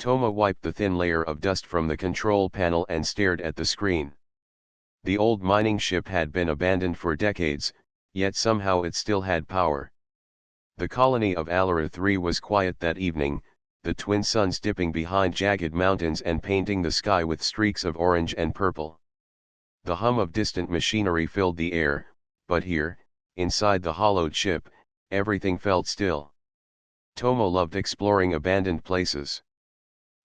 Toma wiped the thin layer of dust from the control panel and stared at the screen. The old mining ship had been abandoned for decades, yet somehow it still had power. The colony of Alara 3 was quiet that evening, the twin suns dipping behind jagged mountains and painting the sky with streaks of orange and purple. The hum of distant machinery filled the air, but here, inside the hollowed ship, everything felt still. Toma loved exploring abandoned places.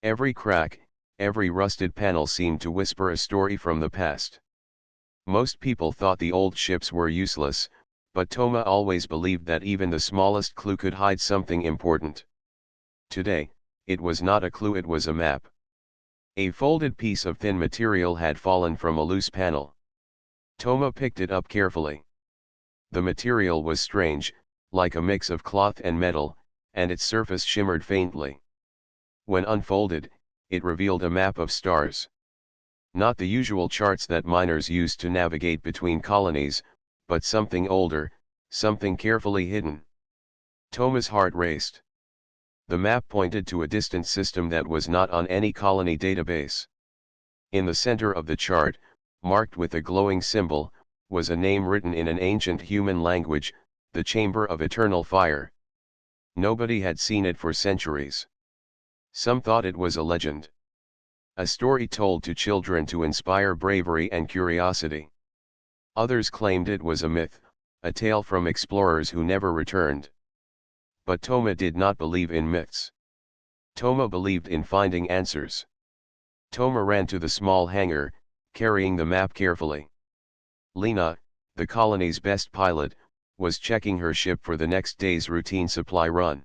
Every crack, every rusted panel seemed to whisper a story from the past. Most people thought the old ships were useless, but Toma always believed that even the smallest clue could hide something important. Today, it was not a clue, it was a map. A folded piece of thin material had fallen from a loose panel. Toma picked it up carefully. The material was strange, like a mix of cloth and metal, and its surface shimmered faintly. When unfolded, it revealed a map of stars. Not the usual charts that miners used to navigate between colonies, but something older, something carefully hidden. Toma's heart raced. The map pointed to a distant system that was not on any colony database. In the center of the chart, marked with a glowing symbol, was a name written in an ancient human language, the Chamber of Eternal Fire. Nobody had seen it for centuries. Some thought it was a legend. A story told to children to inspire bravery and curiosity. Others claimed it was a myth, a tale from explorers who never returned. But Toma did not believe in myths. Toma believed in finding answers. Toma ran to the small hangar, carrying the map carefully. Lena, the colony's best pilot, was checking her ship for the next day's routine supply run.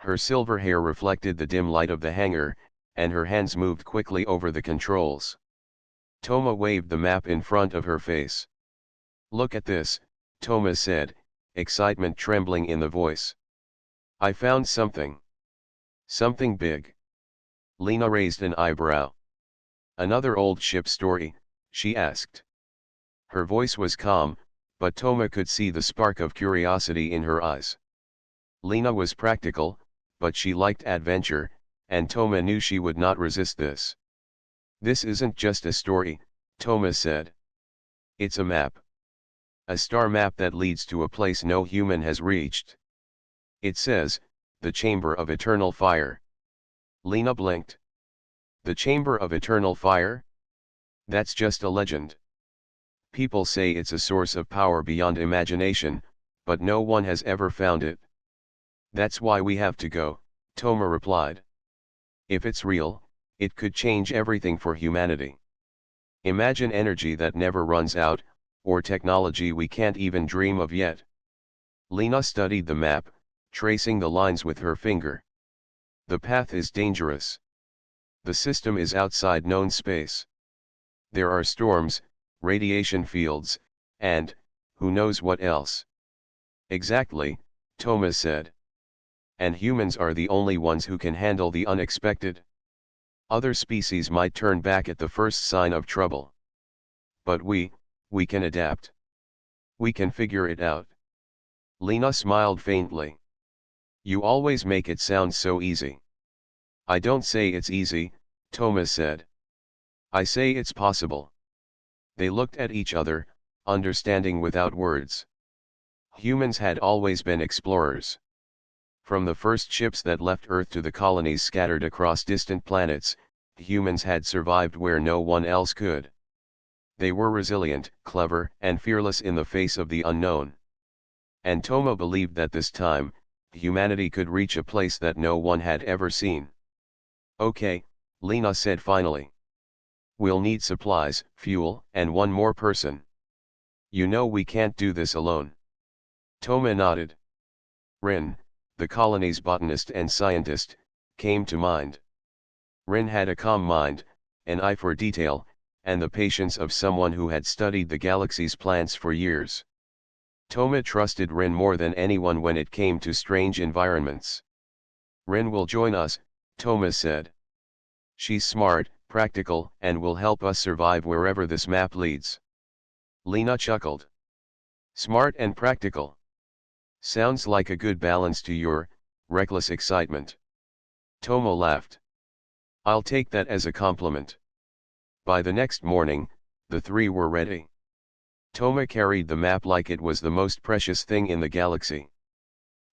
Her silver hair reflected the dim light of the hangar, and her hands moved quickly over the controls. Toma waved the map in front of her face. "Look at this," Toma said, excitement trembling in the voice. "I found something." "Something big?" Lena raised an eyebrow. "Another old ship story?" she asked. Her voice was calm, but Toma could see the spark of curiosity in her eyes. Lena was practical, but she liked adventure, and Toma knew she would not resist this. "This isn't just a story," Toma said. "It's a map. A star map that leads to a place no human has reached. It says, the Chamber of Eternal Fire." Lena blinked. "The Chamber of Eternal Fire? That's just a legend. People say it's a source of power beyond imagination, but no one has ever found it." "That's why we have to go," Toma replied. "If it's real, it could change everything for humanity. Imagine energy that never runs out, or technology we can't even dream of yet." Lena studied the map, tracing the lines with her finger. "The path is dangerous. The system is outside known space. There are storms, radiation fields, and, who knows what else." "Exactly," Toma said. "And humans are the only ones who can handle the unexpected. Other species might turn back at the first sign of trouble. But we can adapt. We can figure it out." Lena smiled faintly. "You always make it sound so easy." "I don't say it's easy," Toma said. "I say it's possible." They looked at each other, understanding without words. Humans had always been explorers. From the first ships that left Earth to the colonies scattered across distant planets, humans had survived where no one else could. They were resilient, clever, and fearless in the face of the unknown. And Toma believed that this time, humanity could reach a place that no one had ever seen. "Okay," Lena said finally. "We'll need supplies, fuel, and one more person. You know we can't do this alone." Toma nodded. Rin, the colony's botanist and scientist, came to mind. Rin had a calm mind, an eye for detail, and the patience of someone who had studied the galaxy's plants for years. Toma trusted Rin more than anyone when it came to strange environments. "Rin will join us," Toma said. "She's smart, practical, and will help us survive wherever this map leads." Lena chuckled. "Smart and practical. Sounds like a good balance to your reckless excitement." Toma laughed. I'll take that as a compliment. By the next morning, the three were ready. Toma carried the map like it was the most precious thing in the galaxy.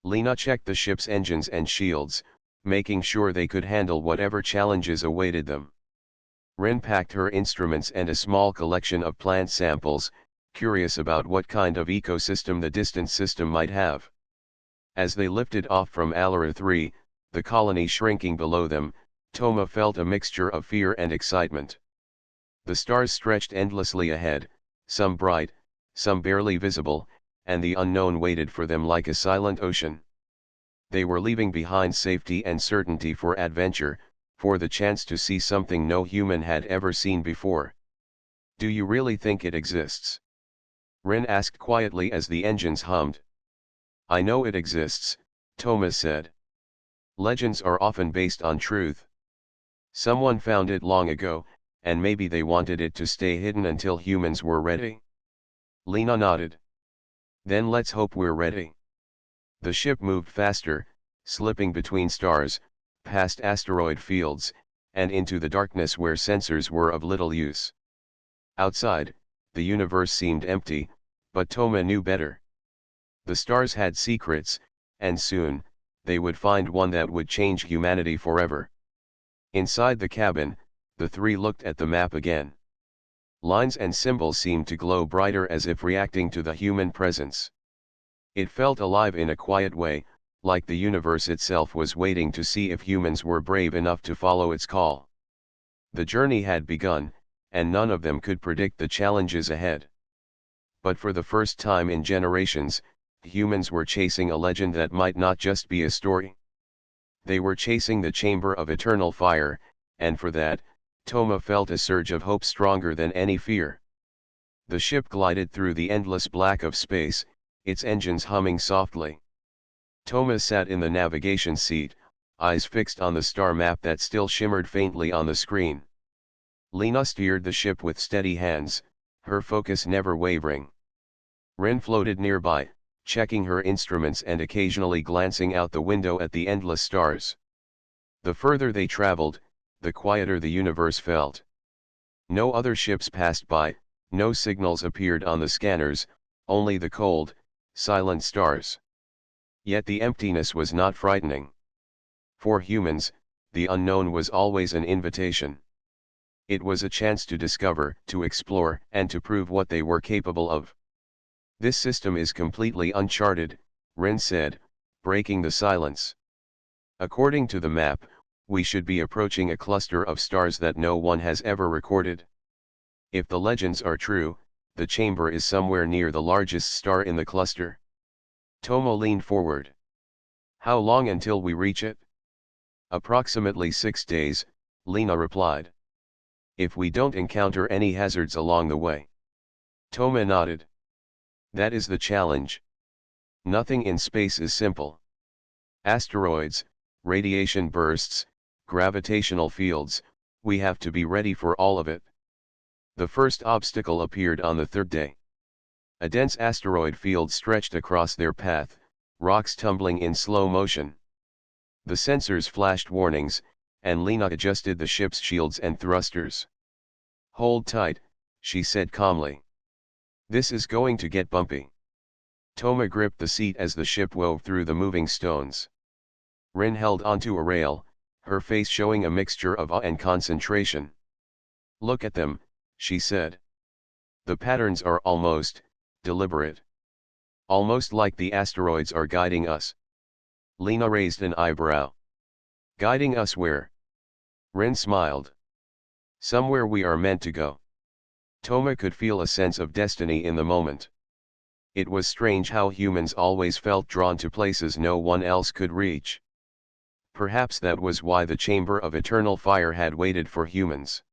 Lena checked the ship's engines and shields, making sure they could handle whatever challenges awaited them. Rin packed her instruments and a small collection of plant samples, curious about what kind of ecosystem the distant system might have. As they lifted off from Alara 3, the colony shrinking below them, Toma felt a mixture of fear and excitement. The stars stretched endlessly ahead, some bright, some barely visible, and the unknown waited for them like a silent ocean. They were leaving behind safety and certainty for adventure, for the chance to see something no human had ever seen before. "Do you really think it exists?" Rin asked quietly as the engines hummed. "I know it exists," Toma said. "Legends are often based on truth. Someone found it long ago, and maybe they wanted it to stay hidden until humans were ready." Lena nodded. "Then let's hope we're ready." The ship moved faster, slipping between stars, past asteroid fields, and into the darkness where sensors were of little use. Outside, the universe seemed empty, but Toma knew better. The stars had secrets, and soon, they would find one that would change humanity forever. Inside the cabin, the three looked at the map again. Lines and symbols seemed to glow brighter as if reacting to the human presence. It felt alive in a quiet way, like the universe itself was waiting to see if humans were brave enough to follow its call. The journey had begun, and none of them could predict the challenges ahead. But for the first time in generations, humans were chasing a legend that might not just be a story. They were chasing the Chamber of Eternal Fire, and for that, Toma felt a surge of hope stronger than any fear. The ship glided through the endless black of space, its engines humming softly. Toma sat in the navigation seat, eyes fixed on the star map that still shimmered faintly on the screen. Lena steered the ship with steady hands, her focus never wavering. Rin floated nearby, checking her instruments and occasionally glancing out the window at the endless stars. The further they traveled, the quieter the universe felt. No other ships passed by, no signals appeared on the scanners, only the cold, silent stars. Yet the emptiness was not frightening. For humans, the unknown was always an invitation. It was a chance to discover, to explore, and to prove what they were capable of. "This system is completely uncharted," Rin said, breaking the silence. "According to the map, we should be approaching a cluster of stars that no one has ever recorded. If the legends are true, the chamber is somewhere near the largest star in the cluster." Toma leaned forward. "How long until we reach it?" "Approximately 6 days, Lena replied. "If we don't encounter any hazards along the way." Toma nodded. "That is the challenge. Nothing in space is simple. Asteroids, radiation bursts, gravitational fields, we have to be ready for all of it." The first obstacle appeared on the third day. A dense asteroid field stretched across their path, rocks tumbling in slow motion. The sensors flashed warnings, and Lena adjusted the ship's shields and thrusters. "Hold tight," she said calmly. "This is going to get bumpy." Toma gripped the seat as the ship wove through the moving stones. Rin held onto a rail, her face showing a mixture of awe and concentration. "Look at them," she said. "The patterns are almost deliberate. Almost like the asteroids are guiding us." Lena raised an eyebrow. "Guiding us where?" Rin smiled. "Somewhere we are meant to go." Toma could feel a sense of destiny in the moment. It was strange how humans always felt drawn to places no one else could reach. Perhaps that was why the Chamber of Eternal Fire had waited for humans.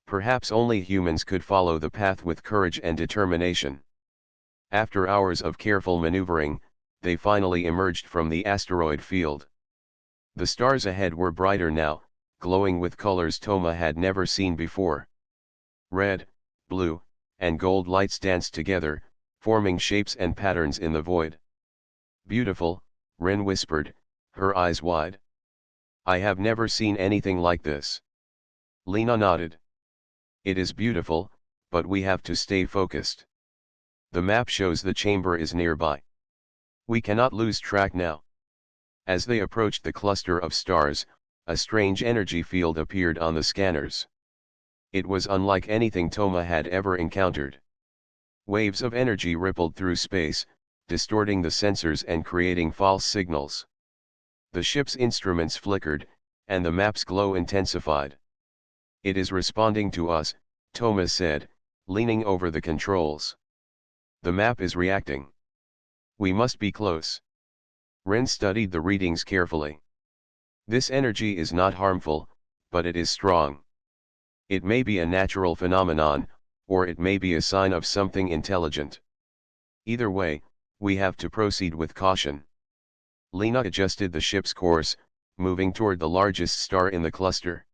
Perhaps only humans could follow the path with courage and determination. After hours of careful maneuvering, they finally emerged from the asteroid field. The stars ahead were brighter now, glowing with colors Toma had never seen before. Red, blue, and gold lights danced together, forming shapes and patterns in the void. "Beautiful," Rin whispered, her eyes wide. I have never seen anything like this. Lena nodded. It is beautiful, but we have to stay focused. The map shows the chamber is nearby. We cannot lose track now. As they approached the cluster of stars, a strange energy field appeared on the scanners. It was unlike anything Toma had ever encountered. Waves of energy rippled through space, distorting the sensors and creating false signals. The ship's instruments flickered, and the map's glow intensified. It is responding to us, Toma said, leaning over the controls. The map is reacting. We must be close. Ren studied the readings carefully. This energy is not harmful, but it is strong. It may be a natural phenomenon, or it may be a sign of something intelligent. Either way, we have to proceed with caution. Lena adjusted the ship's course, moving toward the largest star in the cluster.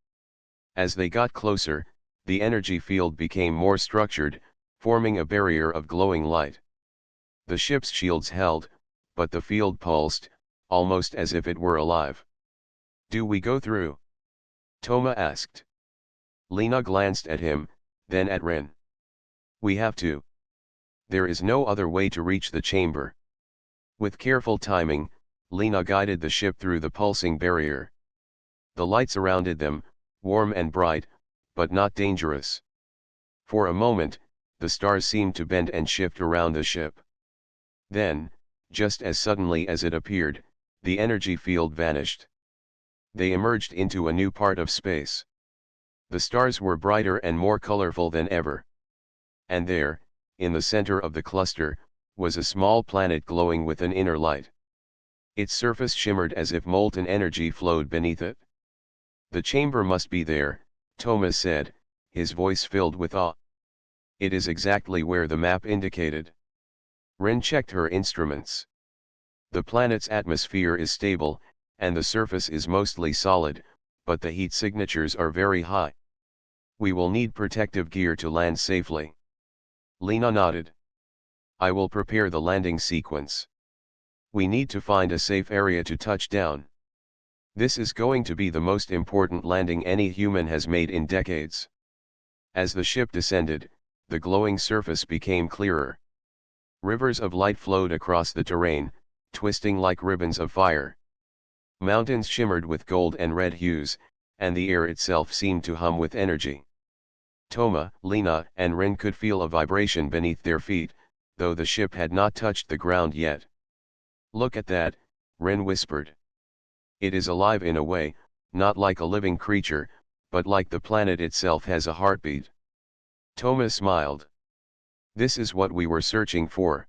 As they got closer, the energy field became more structured, forming a barrier of glowing light. The ship's shields held, but the field pulsed, almost as if it were alive. Do we go through? Toma asked. Lena glanced at him, then at Ren. We have to. There is no other way to reach the chamber. With careful timing, Lena guided the ship through the pulsing barrier. The light surrounded them, warm and bright, but not dangerous. For a moment, the stars seemed to bend and shift around the ship. Then, just as suddenly as it appeared, the energy field vanished. They emerged into a new part of space. The stars were brighter and more colorful than ever. And there, in the center of the cluster, was a small planet glowing with an inner light. Its surface shimmered as if molten energy flowed beneath it. The chamber must be there, Toma said, his voice filled with awe. It is exactly where the map indicated. Ren checked her instruments. The planet's atmosphere is stable, and the surface is mostly solid, but the heat signatures are very high. We will need protective gear to land safely. Lena nodded. I will prepare the landing sequence. We need to find a safe area to touch down. This is going to be the most important landing any human has made in decades. As the ship descended, the glowing surface became clearer. Rivers of light flowed across the terrain, twisting like ribbons of fire. Mountains shimmered with gold and red hues, and the air itself seemed to hum with energy. Toma, Lena, and Ren could feel a vibration beneath their feet, though the ship had not touched the ground yet. Look at that, Ren whispered. It is alive in a way, not like a living creature, but like the planet itself has a heartbeat. Toma smiled. This is what we were searching for.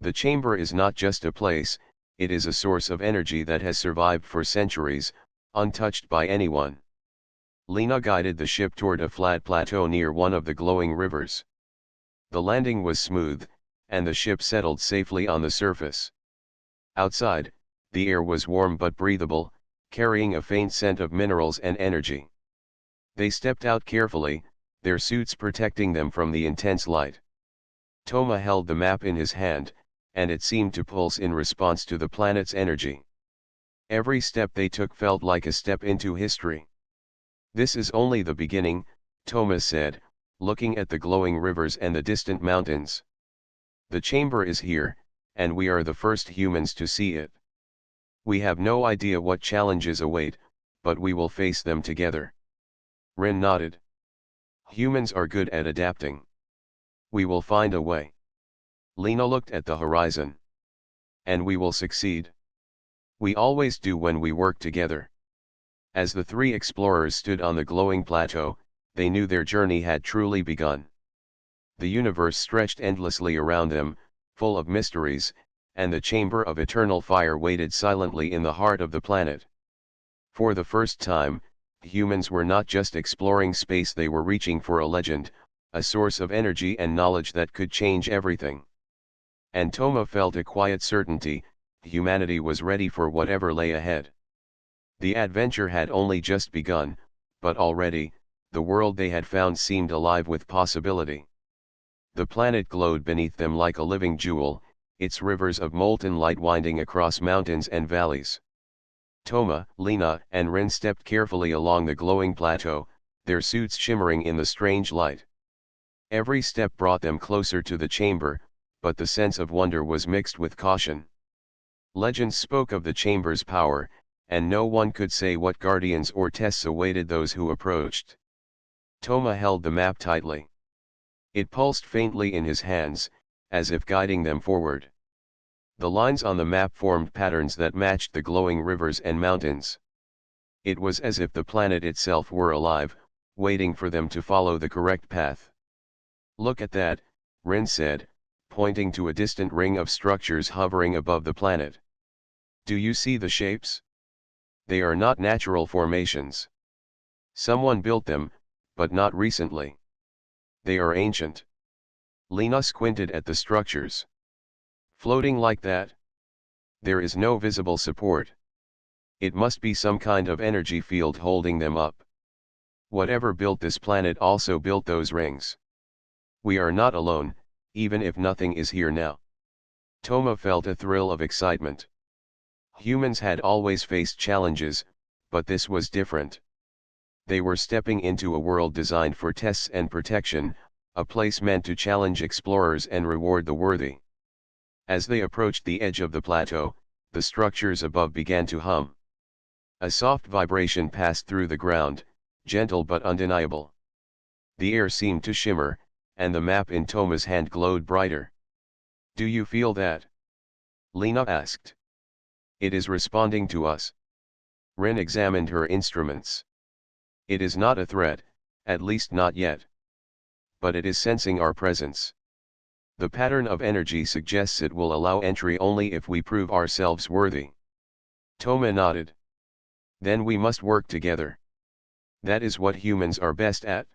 The chamber is not just a place, it is a source of energy that has survived for centuries, untouched by anyone. Lena guided the ship toward a flat plateau near one of the glowing rivers. The landing was smooth, and the ship settled safely on the surface. Outside, the air was warm but breathable, carrying a faint scent of minerals and energy. They stepped out carefully, their suits protecting them from the intense light. Toma held the map in his hand, and it seemed to pulse in response to the planet's energy. Every step they took felt like a step into history. This is only the beginning, Toma said, looking at the glowing rivers and the distant mountains. The chamber is here, and we are the first humans to see it. We have no idea what challenges await, but we will face them together. Ren nodded. Humans are good at adapting. We will find a way. Lena looked at the horizon. And we will succeed. We always do when we work together. As the three explorers stood on the glowing plateau, they knew their journey had truly begun. The universe stretched endlessly around them, full of mysteries, and the chamber of eternal fire waited silently in the heart of the planet. For the first time, humans were not just exploring space, they were reaching for a legend, a source of energy and knowledge that could change everything. And Toma felt a quiet certainty, humanity was ready for whatever lay ahead. The adventure had only just begun, but already, the world they had found seemed alive with possibility. The planet glowed beneath them like a living jewel, its rivers of molten light winding across mountains and valleys. Toma, Lena, and Rin stepped carefully along the glowing plateau, their suits shimmering in the strange light. Every step brought them closer to the chamber, but the sense of wonder was mixed with caution. Legends spoke of the chamber's power, and no one could say what guardians or tests awaited those who approached. Toma held the map tightly. It pulsed faintly in his hands, as if guiding them forward. The lines on the map formed patterns that matched the glowing rivers and mountains. It was as if the planet itself were alive, waiting for them to follow the correct path. "Look at that," Rin said, pointing to a distant ring of structures hovering above the planet. "Do you see the shapes? They are not natural formations. Someone built them, but not recently. They are ancient." Lena squinted at the structures. "Floating like that? There is no visible support. It must be some kind of energy field holding them up. Whatever built this planet also built those rings. We are not alone, even if nothing is here now." Toma felt a thrill of excitement. Humans had always faced challenges, but this was different. They were stepping into a world designed for tests and protection, a place meant to challenge explorers and reward the worthy. As they approached the edge of the plateau, the structures above began to hum. A soft vibration passed through the ground, gentle but undeniable. The air seemed to shimmer, and the map in Toma's hand glowed brighter. "Do you feel that?" Lena asked. "It is responding to us." Rin examined her instruments. "It is not a threat, at least not yet. But it is sensing our presence. The pattern of energy suggests it will allow entry only if we prove ourselves worthy." Toma nodded. "Then we must work together. That is what humans are best at.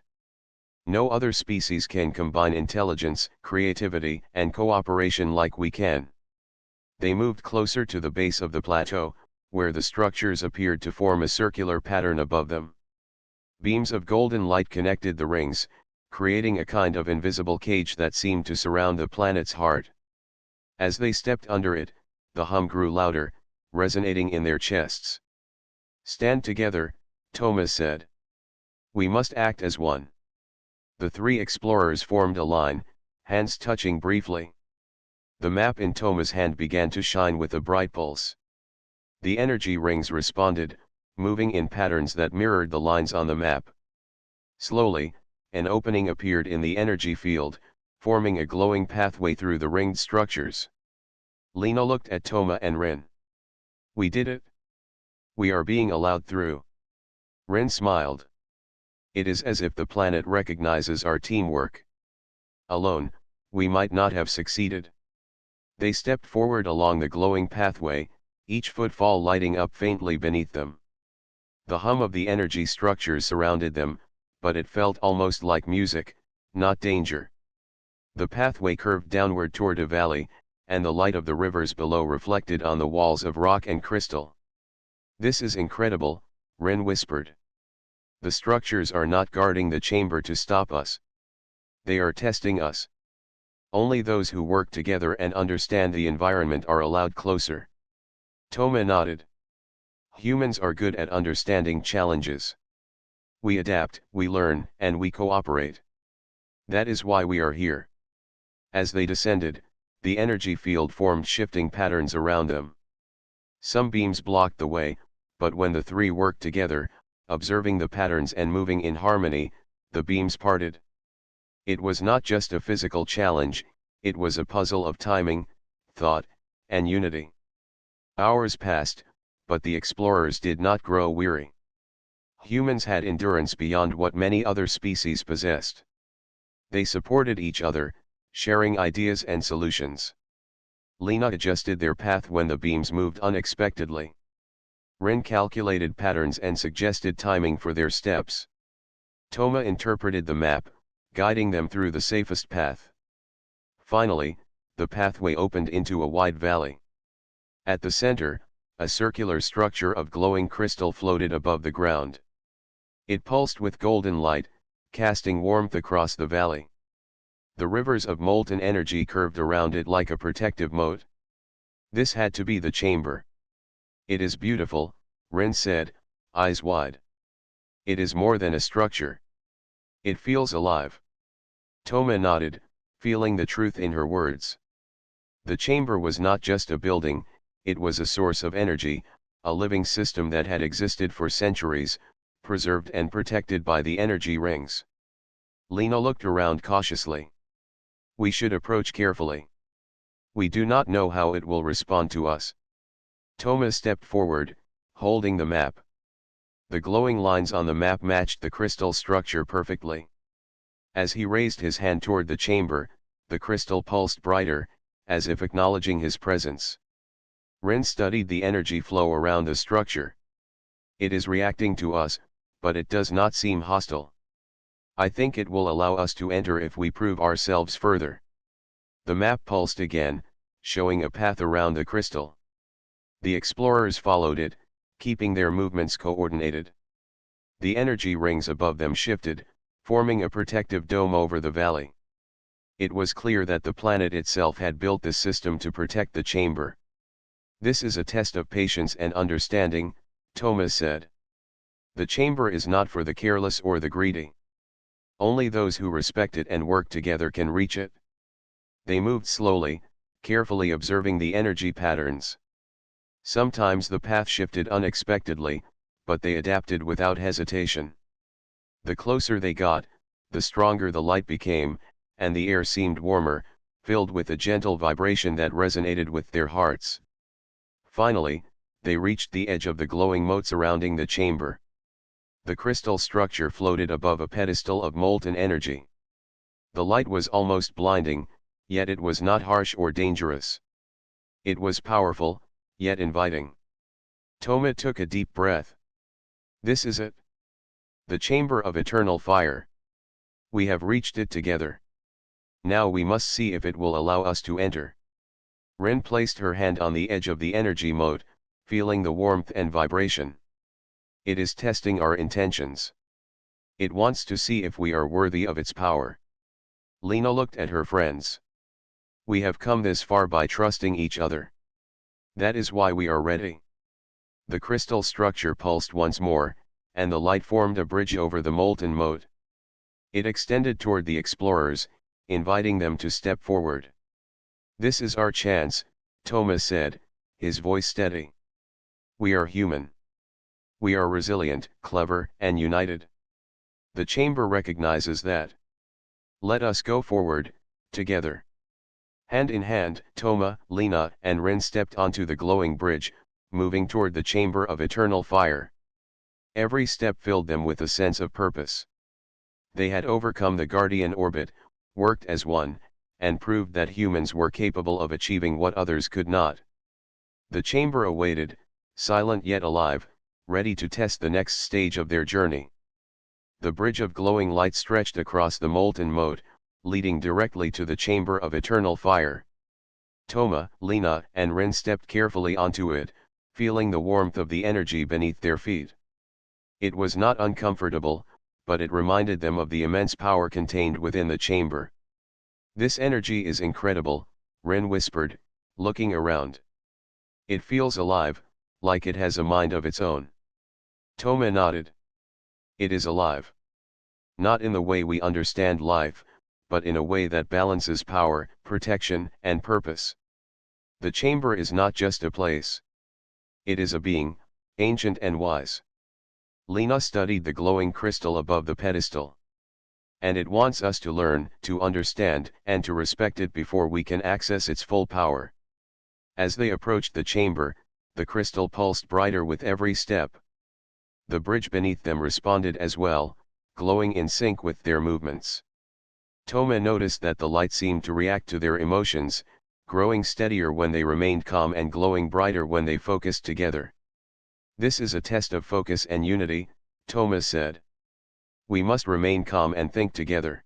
No other species can combine intelligence, creativity, and cooperation like we can." They moved closer to the base of the plateau, where the structures appeared to form a circular pattern above them. Beams of golden light connected the rings, creating a kind of invisible cage that seemed to surround the planet's heart. As they stepped under it, the hum grew louder, resonating in their chests. "Stand together," Toma said. "We must act as one." The three explorers formed a line, hands touching briefly. The map in Toma's hand began to shine with a bright pulse. The energy rings responded, moving in patterns that mirrored the lines on the map. Slowly, an opening appeared in the energy field, forming a glowing pathway through the ringed structures. Lena looked at Toma and Rin. "We did it. We are being allowed through." Rin smiled. "It is as if the planet recognizes our teamwork. Alone, we might not have succeeded." They stepped forward along the glowing pathway, each footfall lighting up faintly beneath them. The hum of the energy structures surrounded them, but it felt almost like music, not danger. The pathway curved downward toward a valley, and the light of the rivers below reflected on the walls of rock and crystal. "This is incredible," Rin whispered. "The structures are not guarding the chamber to stop us. They are testing us. Only those who work together and understand the environment are allowed closer." Toma nodded. "Humans are good at understanding challenges. We adapt, we learn, and we cooperate. That is why we are here." As they descended, the energy field formed shifting patterns around them. Some beams blocked the way, but when the three worked together, observing the patterns and moving in harmony, the beams parted. It was not just a physical challenge, it was a puzzle of timing, thought, and unity. Hours passed, but the explorers did not grow weary. Humans had endurance beyond what many other species possessed. They supported each other, sharing ideas and solutions. Lena adjusted their path when the beams moved unexpectedly. Rin calculated patterns and suggested timing for their steps. Toma interpreted the map, guiding them through the safest path. Finally, the pathway opened into a wide valley. At the center, a circular structure of glowing crystal floated above the ground. It pulsed with golden light, casting warmth across the valley. The rivers of molten energy curved around it like a protective moat. "This had to be the chamber. It is beautiful," Rin said, eyes wide. It is more than a structure. It feels alive. Toma nodded, feeling the truth in her words. The chamber was not just a building, it was a source of energy, a living system that had existed for centuries, preserved and protected by the energy rings. Lena looked around cautiously. We should approach carefully. We do not know how it will respond to us. Toma stepped forward, holding the map. The glowing lines on the map matched the crystal structure perfectly. As he raised his hand toward the chamber, the crystal pulsed brighter, as if acknowledging his presence. Rin studied the energy flow around the structure. It is reacting to us, but it does not seem hostile. I think it will allow us to enter if we prove ourselves further. The map pulsed again, showing a path around the crystal. The explorers followed it, keeping their movements coordinated. The energy rings above them shifted, forming a protective dome over the valley. It was clear that the planet itself had built this system to protect the chamber. This is a test of patience and understanding, Thomas said. The chamber is not for the careless or the greedy. Only those who respect it and work together can reach it. They moved slowly, carefully observing the energy patterns. Sometimes the path shifted unexpectedly, but they adapted without hesitation. The closer they got, the stronger the light became, and the air seemed warmer, filled with a gentle vibration that resonated with their hearts. Finally, they reached the edge of the glowing moat surrounding the chamber. The crystal structure floated above a pedestal of molten energy. The light was almost blinding, yet it was not harsh or dangerous. It was powerful, yet inviting. Toma took a deep breath. This is it. The chamber of eternal fire. We have reached it together. Now we must see if it will allow us to enter. Rin placed her hand on the edge of the energy moat, feeling the warmth and vibration. It is testing our intentions. It wants to see if we are worthy of its power. Lena looked at her friends. We have come this far by trusting each other. That is why we are ready. The crystal structure pulsed once more, and the light formed a bridge over the molten moat. It extended toward the explorers, inviting them to step forward. This is our chance, Thomas said, his voice steady. We are human. We are resilient, clever, and united. The chamber recognizes that. Let us go forward, together. Hand in hand, Toma, Lena, and Rin stepped onto the glowing bridge, moving toward the chamber of eternal fire. Every step filled them with a sense of purpose. They had overcome the guardian orbit, worked as one, and proved that humans were capable of achieving what others could not. The chamber awaited, silent yet alive, ready to test the next stage of their journey. The bridge of glowing light stretched across the molten moat, leading directly to the chamber of eternal fire. Toma, Lena, and Rin stepped carefully onto it, feeling the warmth of the energy beneath their feet. It was not uncomfortable, but it reminded them of the immense power contained within the chamber. This energy is incredible, Rin whispered, looking around. It feels alive, like it has a mind of its own. Toma nodded. It is alive. Not in the way we understand life, but in a way that balances power, protection, and purpose. The chamber is not just a place. It is a being, ancient and wise. Lena studied the glowing crystal above the pedestal. And it wants us to learn, to understand, and to respect it before we can access its full power. As they approached the chamber, the crystal pulsed brighter with every step. The bridge beneath them responded as well, glowing in sync with their movements. Toma noticed that the light seemed to react to their emotions, growing steadier when they remained calm and glowing brighter when they focused together. This is a test of focus and unity, Toma said. We must remain calm and think together.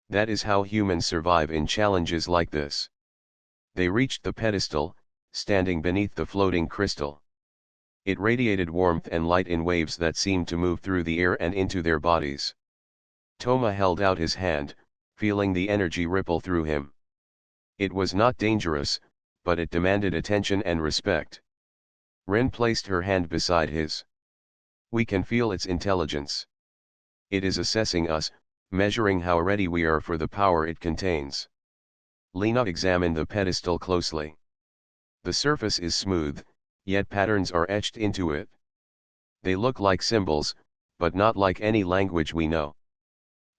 That is how humans survive in challenges like this. They reached the pedestal, standing beneath the floating crystal. It radiated warmth and light in waves that seemed to move through the air and into their bodies. Toma held out his hand, feeling the energy ripple through him. It was not dangerous, but it demanded attention and respect. Rin placed her hand beside his. We can feel its intelligence. It is assessing us, measuring how ready we are for the power it contains. Lena examined the pedestal closely. The surface is smooth, yet patterns are etched into it. They look like symbols, but not like any language we know.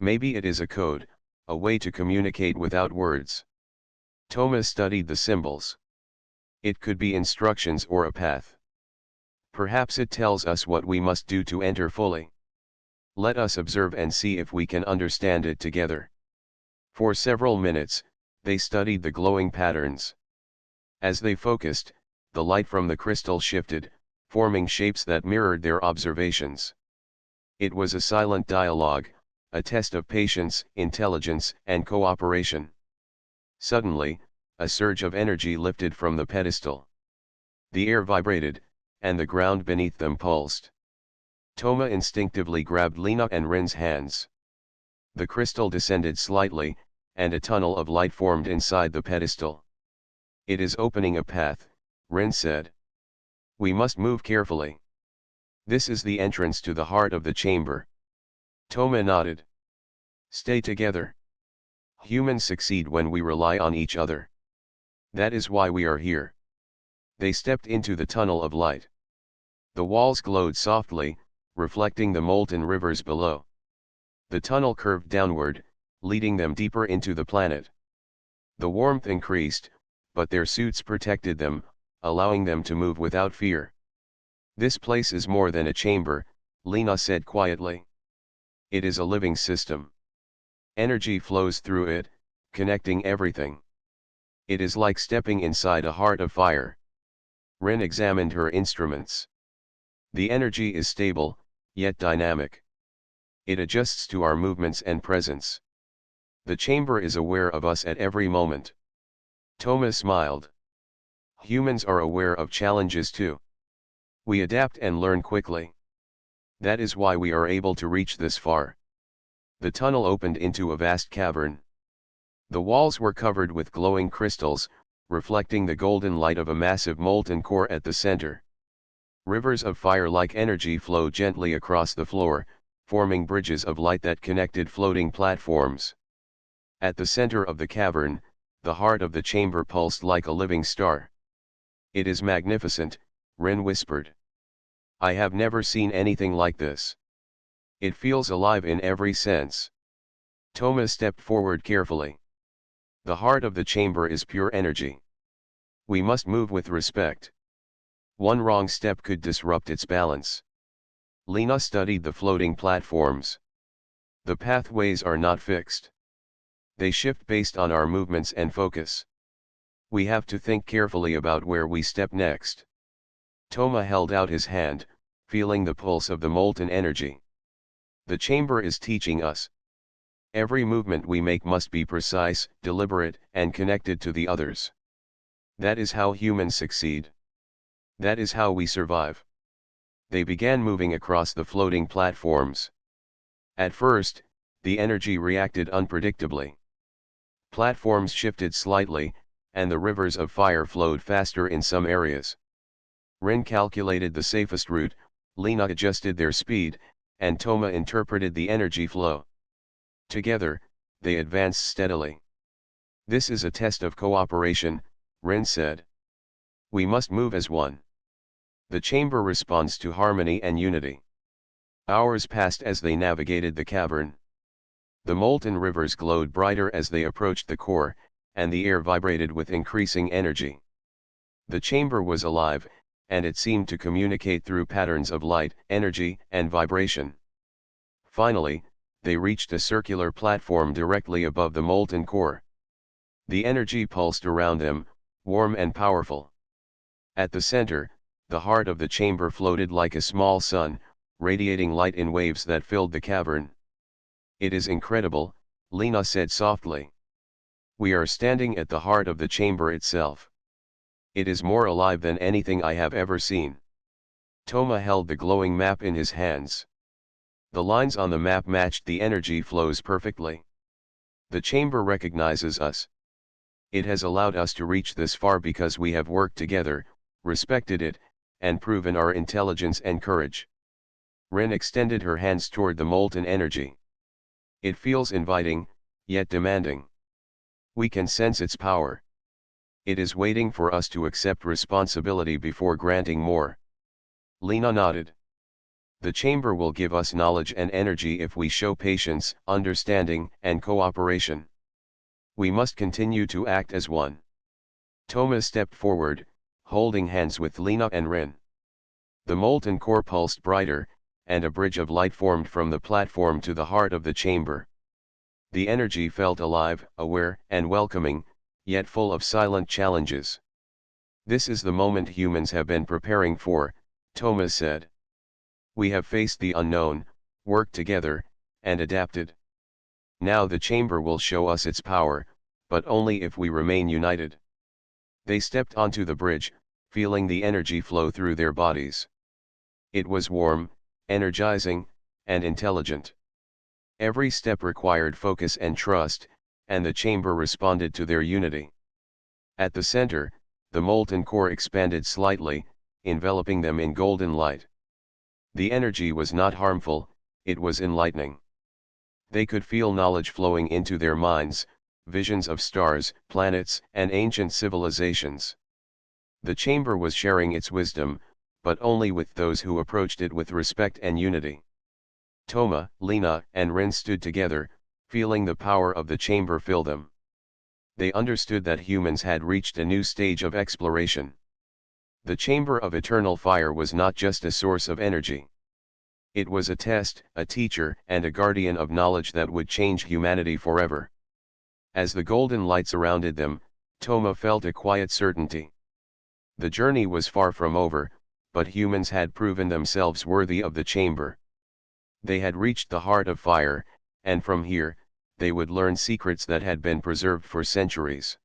Maybe it is a code, a way to communicate without words. Thomas studied the symbols. It could be instructions or a path. Perhaps it tells us what we must do to enter fully. Let us observe and see if we can understand it together. For several minutes, they studied the glowing patterns. As they focused, the light from the crystal shifted, forming shapes that mirrored their observations. It was a silent dialogue, a test of patience, intelligence, and cooperation. Suddenly, a surge of energy lifted from the pedestal. The air vibrated, and the ground beneath them pulsed. Toma instinctively grabbed Lena and Rin's hands. The crystal descended slightly, and a tunnel of light formed inside the pedestal. It is opening a path, Rin said. We must move carefully. This is the entrance to the heart of the chamber. Toma nodded. Stay together. Humans succeed when we rely on each other. That is why we are here. They stepped into the tunnel of light. The walls glowed softly, reflecting the molten rivers below. The tunnel curved downward, leading them deeper into the planet. The warmth increased, but their suits protected them, allowing them to move without fear. This place is more than a chamber, Lena said quietly. It is a living system. Energy flows through it, connecting everything. It is like stepping inside a heart of fire. Rin examined her instruments. The energy is stable, yet dynamic. It adjusts to our movements and presence. The chamber is aware of us at every moment. Toma smiled. Humans are aware of challenges too. We adapt and learn quickly. That is why we are able to reach this far. The tunnel opened into a vast cavern. The walls were covered with glowing crystals, reflecting the golden light of a massive molten core at the center. Rivers of fire-like energy flowed gently across the floor, forming bridges of light that connected floating platforms. At the center of the cavern, the heart of the chamber pulsed like a living star. It is magnificent, Rin whispered. I have never seen anything like this. It feels alive in every sense. Toma stepped forward carefully. The heart of the chamber is pure energy. We must move with respect. One wrong step could disrupt its balance. Lena studied the floating platforms. The pathways are not fixed. They shift based on our movements and focus. We have to think carefully about where we step next. Toma held out his hand, feeling the pulse of the molten energy. The chamber is teaching us. Every movement we make must be precise, deliberate, and connected to the others. That is how humans succeed. That is how we survive. They began moving across the floating platforms. At first, the energy reacted unpredictably. Platforms shifted slightly, and the rivers of fire flowed faster in some areas. Rin calculated the safest route, Lena adjusted their speed, and Toma interpreted the energy flow. Together, they advanced steadily. This is a test of cooperation, Rin said. We must move as one. The chamber responds to harmony and unity. Hours passed as they navigated the cavern. The molten rivers glowed brighter as they approached the core, and the air vibrated with increasing energy. The chamber was alive, and it seemed to communicate through patterns of light, energy, and vibration. Finally, they reached a circular platform directly above the molten core. The energy pulsed around them, warm and powerful. At the center, the heart of the chamber floated like a small sun, radiating light in waves that filled the cavern. It is incredible, Lena said softly. We are standing at the heart of the chamber itself. It is more alive than anything I have ever seen. Toma held the glowing map in his hands. The lines on the map matched the energy flows perfectly. The chamber recognizes us. It has allowed us to reach this far because we have worked together, respected it, and proven our intelligence and courage. Rin extended her hands toward the molten energy. It feels inviting, yet demanding. We can sense its power. It is waiting for us to accept responsibility before granting more. Lena nodded. The chamber will give us knowledge and energy if we show patience, understanding, and cooperation. We must continue to act as one. Thomas stepped forward, holding hands with Lena and Rin. The molten core pulsed brighter, and a bridge of light formed from the platform to the heart of the chamber. The energy felt alive, aware, and welcoming, yet full of silent challenges. This is the moment humans have been preparing for, Thomas said. We have faced the unknown, worked together, and adapted. Now the chamber will show us its power, but only if we remain united. They stepped onto the bridge, feeling the energy flow through their bodies. It was warm, energizing, and intelligent. Every step required focus and trust, and the chamber responded to their unity. At the center, the molten core expanded slightly, enveloping them in golden light. The energy was not harmful, it was enlightening. They could feel knowledge flowing into their minds, visions of stars, planets, and ancient civilizations. The chamber was sharing its wisdom, but only with those who approached it with respect and unity. Toma, Lena, and Rin stood together, feeling the power of the chamber fill them. They understood that humans had reached a new stage of exploration. The chamber of eternal fire was not just a source of energy. It was a test, a teacher, and a guardian of knowledge that would change humanity forever. As the golden light surrounded them, Toma felt a quiet certainty. The journey was far from over, but humans had proven themselves worthy of the chamber. They had reached the heart of fire, and from here, they would learn secrets that had been preserved for centuries.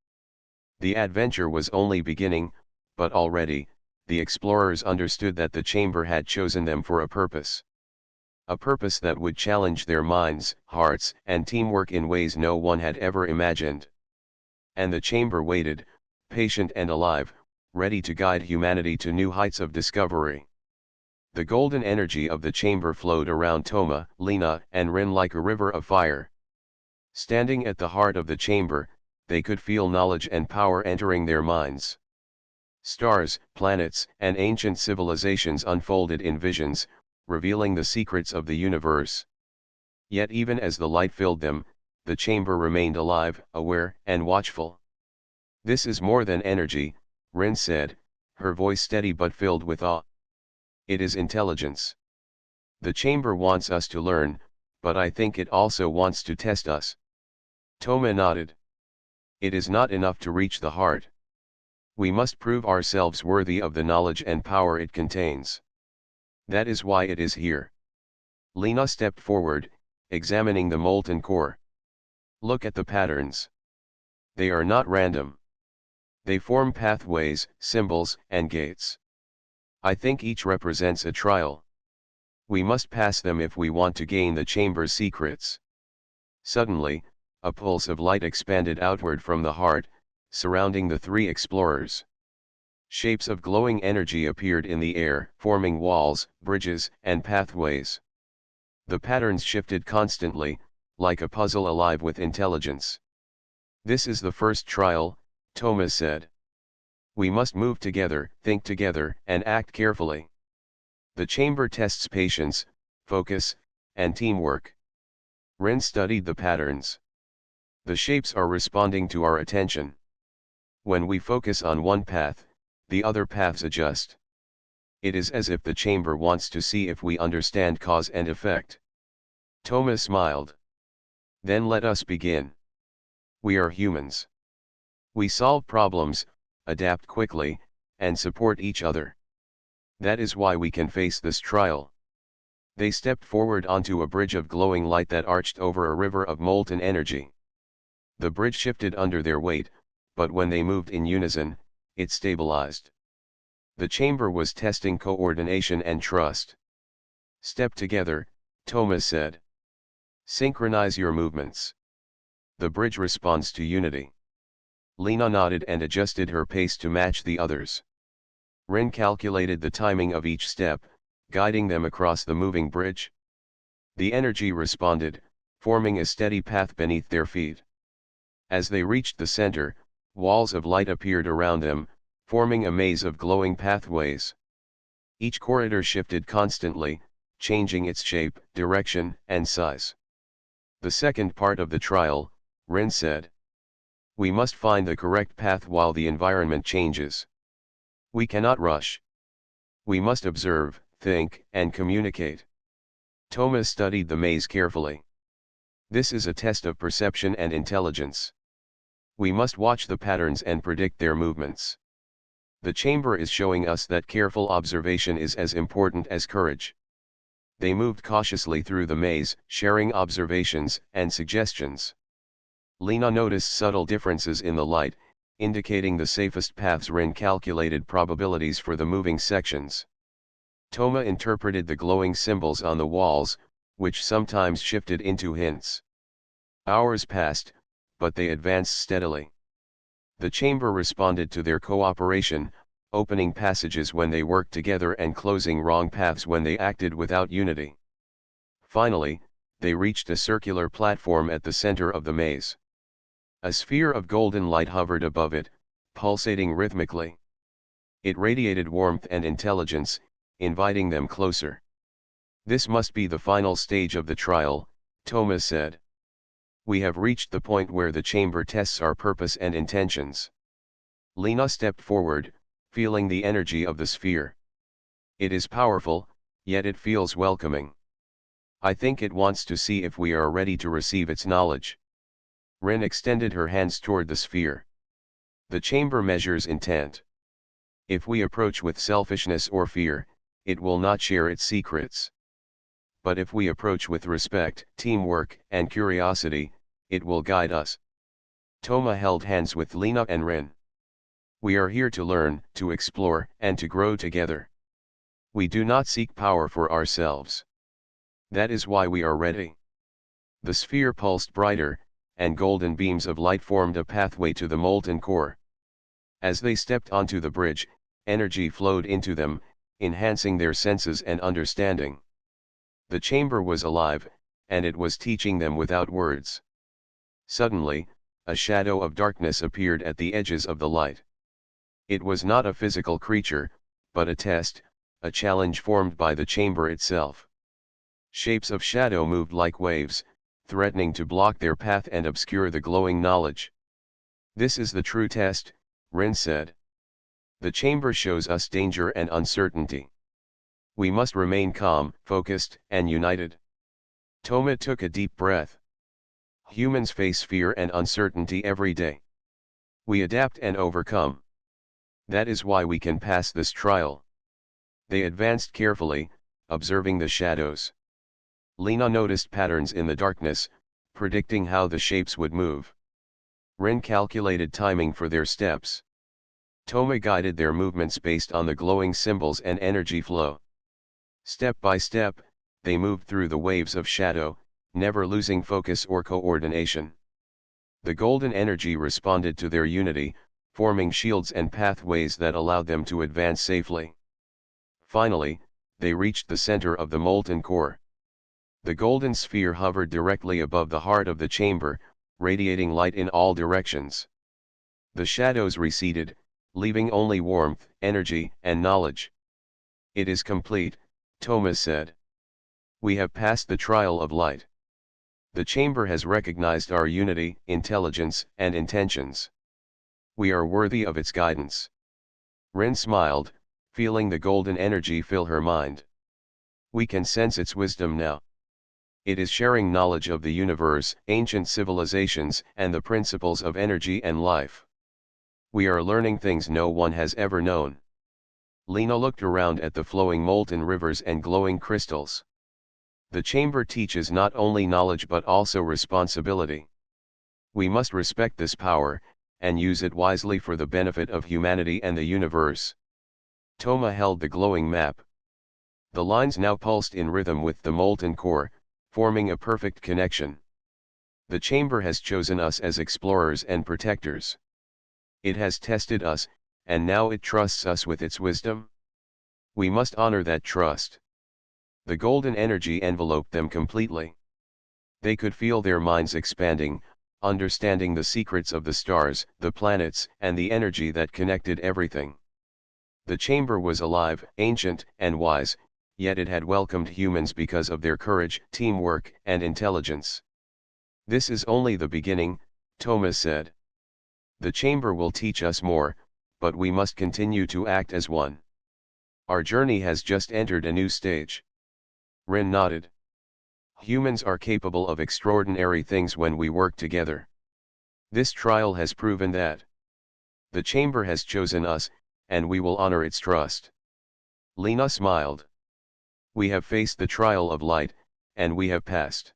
The adventure was only beginning, but already, the explorers understood that the chamber had chosen them for a purpose. A purpose that would challenge their minds, hearts, and teamwork in ways no one had ever imagined. And the chamber waited, patient and alive, ready to guide humanity to new heights of discovery. The golden energy of the chamber flowed around Toma, Lena, and Rin like a river of fire. Standing at the heart of the chamber, they could feel knowledge and power entering their minds. Stars, planets, and ancient civilizations unfolded in visions, revealing the secrets of the universe. Yet even as the light filled them, the chamber remained alive, aware, and watchful. This is more than energy, Rin said, her voice steady but filled with awe. It is intelligence. The chamber wants us to learn, but I think it also wants to test us. Toma nodded. It is not enough to reach the heart. We must prove ourselves worthy of the knowledge and power it contains. That is why it is here. Lena stepped forward, examining the molten core. Look at the patterns. They are not random. They form pathways, symbols, and gates. I think each represents a trial. We must pass them if we want to gain the chamber's secrets. Suddenly, a pulse of light expanded outward from the heart, surrounding the three explorers. Shapes of glowing energy appeared in the air, forming walls, bridges, and pathways. The patterns shifted constantly, like a puzzle alive with intelligence. This is the first trial, Thomas said. We must move together, think together, and act carefully. The chamber tests patience, focus, and teamwork. Rin studied the patterns. The shapes are responding to our attention. When we focus on one path, the other paths adjust. It is as if the chamber wants to see if we understand cause and effect. Thomas smiled. Then let us begin. We are humans. We solve problems, adapt quickly, and support each other. That is why we can face this trial. They stepped forward onto a bridge of glowing light that arched over a river of molten energy. The bridge shifted under their weight, but when they moved in unison, it stabilized. The chamber was testing coordination and trust. Step together, Thomas said. Synchronize your movements. The bridge responds to unity. Lena nodded and adjusted her pace to match the others. Rin calculated the timing of each step, guiding them across the moving bridge. The energy responded, forming a steady path beneath their feet. As they reached the center, walls of light appeared around them, forming a maze of glowing pathways. Each corridor shifted constantly, changing its shape, direction, and size. The second part of the trial, Rin said. We must find the correct path while the environment changes. We cannot rush. We must observe, think, and communicate. Thomas studied the maze carefully. This is a test of perception and intelligence. We must watch the patterns and predict their movements. The chamber is showing us that careful observation is as important as courage. They moved cautiously through the maze, sharing observations and suggestions. Lena noticed subtle differences in the light, indicating the safest paths. Rin calculated probabilities for the moving sections. Toma interpreted the glowing symbols on the walls, which sometimes shifted into hints. Hours passed, but they advanced steadily. The chamber responded to their cooperation, opening passages when they worked together and closing wrong paths when they acted without unity. Finally, they reached a circular platform at the center of the maze. A sphere of golden light hovered above it, pulsating rhythmically. It radiated warmth and intelligence, inviting them closer. This must be the final stage of the trial, Thomas said. We have reached the point where the chamber tests our purpose and intentions. Lena stepped forward, feeling the energy of the sphere. It is powerful, yet it feels welcoming. I think it wants to see if we are ready to receive its knowledge. Rin extended her hands toward the sphere. The chamber measures intent. If we approach with selfishness or fear, it will not share its secrets. But if we approach with respect, teamwork, and curiosity, it will guide us. Toma held hands with Lena and Rin. We are here to learn, to explore, and to grow together. We do not seek power for ourselves. That is why we are ready. The sphere pulsed brighter, and golden beams of light formed a pathway to the molten core. As they stepped onto the bridge, energy flowed into them, enhancing their senses and understanding. The chamber was alive, and it was teaching them without words. Suddenly, a shadow of darkness appeared at the edges of the light. It was not a physical creature, but a test, a challenge formed by the chamber itself. Shapes of shadow moved like waves, threatening to block their path and obscure the glowing knowledge. This is the true test, Rin said. The chamber shows us danger and uncertainty. We must remain calm, focused, and united. Toma took a deep breath. Humans face fear and uncertainty every day. We adapt and overcome. That is why we can pass this trial. They advanced carefully, observing the shadows. Lena noticed patterns in the darkness, predicting how the shapes would move. Rin calculated timing for their steps. Toma guided their movements based on the glowing symbols and energy flow. Step by step, they moved through the waves of shadow, never losing focus or coordination. The golden energy responded to their unity, forming shields and pathways that allowed them to advance safely. Finally, they reached the center of the molten core. The golden sphere hovered directly above the heart of the chamber, radiating light in all directions. The shadows receded, leaving only warmth, energy, and knowledge. It is complete, Thomas said. We have passed the trial of light. The chamber has recognized our unity, intelligence, and intentions. We are worthy of its guidance. Rin smiled, feeling the golden energy fill her mind. We can sense its wisdom now. It is sharing knowledge of the universe, ancient civilizations, and the principles of energy and life. We are learning things no one has ever known. Lena looked around at the flowing molten rivers and glowing crystals. The chamber teaches not only knowledge but also responsibility. We must respect this power, and use it wisely for the benefit of humanity and the universe. Toma held the glowing map. The lines now pulsed in rhythm with the molten core, forming a perfect connection. The chamber has chosen us as explorers and protectors. It has tested us, and now it trusts us with its wisdom? We must honor that trust. The golden energy enveloped them completely. They could feel their minds expanding, understanding the secrets of the stars, the planets, and the energy that connected everything. The chamber was alive, ancient, and wise, yet it had welcomed humans because of their courage, teamwork, and intelligence. "This is only the beginning," Thomas said. "The chamber will teach us more, but we must continue to act as one. Our journey has just entered a new stage." Rin nodded. "Humans are capable of extraordinary things when we work together. This trial has proven that. The chamber has chosen us, and we will honor its trust." Lena smiled. "We have faced the trial of light, and we have passed.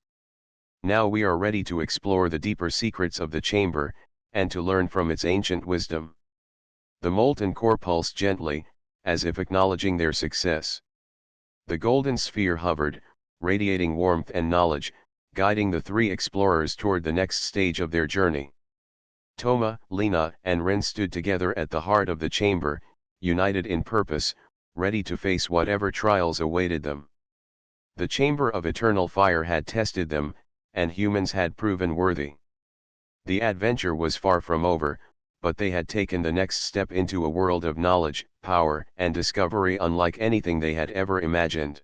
Now we are ready to explore the deeper secrets of the chamber, and to learn from its ancient wisdom." The molten core pulsed gently, as if acknowledging their success. The golden sphere hovered, radiating warmth and knowledge, guiding the three explorers toward the next stage of their journey. Toma, Lena, and Rin stood together at the heart of the chamber, united in purpose, ready to face whatever trials awaited them. The chamber of eternal fire had tested them, and humans had proven worthy. The adventure was far from over, but they had taken the next step into a world of knowledge, power, and discovery unlike anything they had ever imagined.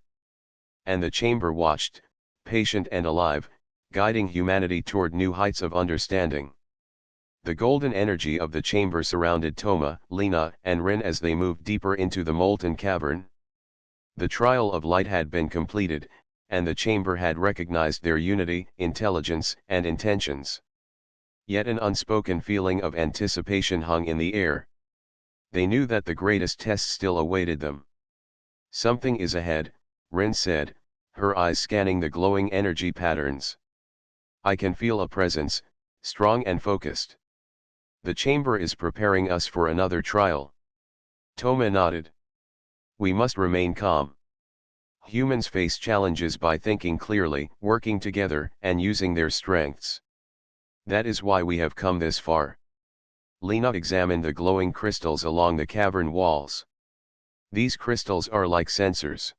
And the chamber watched, patient and alive, guiding humanity toward new heights of understanding. The golden energy of the chamber surrounded Toma, Lena, and Rin as they moved deeper into the molten cavern. The trial of light had been completed, and the chamber had recognized their unity, intelligence, and intentions. Yet an unspoken feeling of anticipation hung in the air. They knew that the greatest test still awaited them. "Something is ahead," Rin said, her eyes scanning the glowing energy patterns. "I can feel a presence, strong and focused. The chamber is preparing us for another trial." Toma nodded. "We must remain calm. Humans face challenges by thinking clearly, working together, and using their strengths. That is why we have come this far." Lena examined the glowing crystals along the cavern walls. "These crystals are like sensors.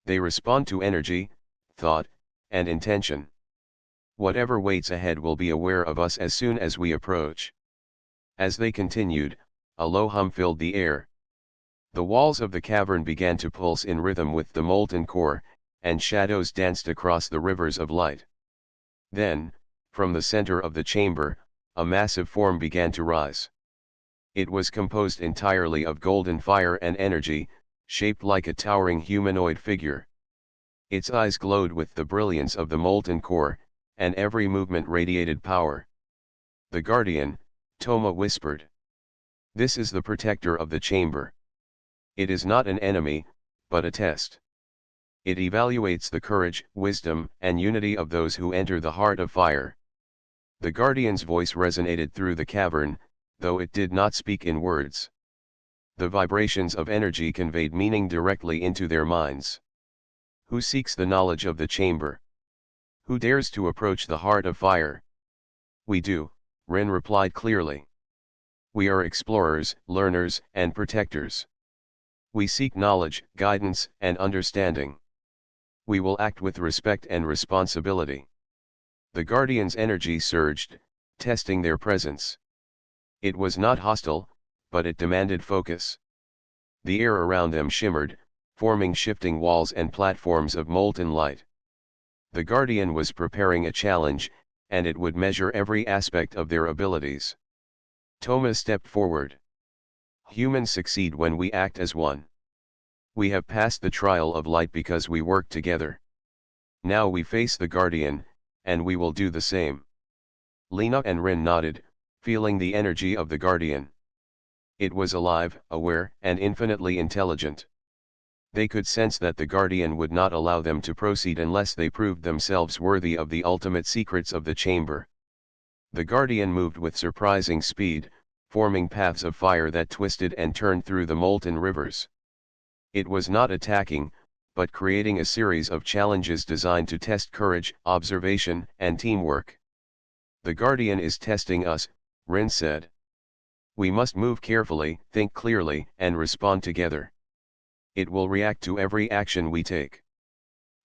They respond to energy, thought, and intention. Whatever waits ahead will be aware of us as soon as we approach." As they continued, a low hum filled the air. The walls of the cavern began to pulse in rhythm with the molten core, and shadows danced across the rivers of light. Then, from the center of the chamber, a massive form began to rise. It was composed entirely of golden fire and energy, shaped like a towering humanoid figure. Its eyes glowed with the brilliance of the molten core, and every movement radiated power. "The Guardian," Toma whispered. "This is the protector of the chamber. It is not an enemy, but a test. It evaluates the courage, wisdom, and unity of those who enter the heart of fire." The Guardian's voice resonated through the cavern, though it did not speak in words. The vibrations of energy conveyed meaning directly into their minds. "Who seeks the knowledge of the chamber? Who dares to approach the heart of fire?" "We do," Rin replied clearly. "We are explorers, learners, and protectors. We seek knowledge, guidance, and understanding. We will act with respect and responsibility." The Guardian's energy surged, testing their presence. It was not hostile, but it demanded focus. The air around them shimmered, forming shifting walls and platforms of molten light. The Guardian was preparing a challenge, and it would measure every aspect of their abilities. Toma stepped forward. "Humans succeed when we act as one. We have passed the trial of light because we work together. Now we face the Guardian, and we will do the same." Lena and Rin nodded, feeling the energy of the Guardian. It was alive, aware, and infinitely intelligent. They could sense that the Guardian would not allow them to proceed unless they proved themselves worthy of the ultimate secrets of the chamber. The Guardian moved with surprising speed, forming paths of fire that twisted and turned through the molten rivers. It was not attacking, but creating a series of challenges designed to test courage, observation, and teamwork. "The Guardian is testing us," Rin said. We must move carefully, think clearly, and respond together. It will react to every action we take.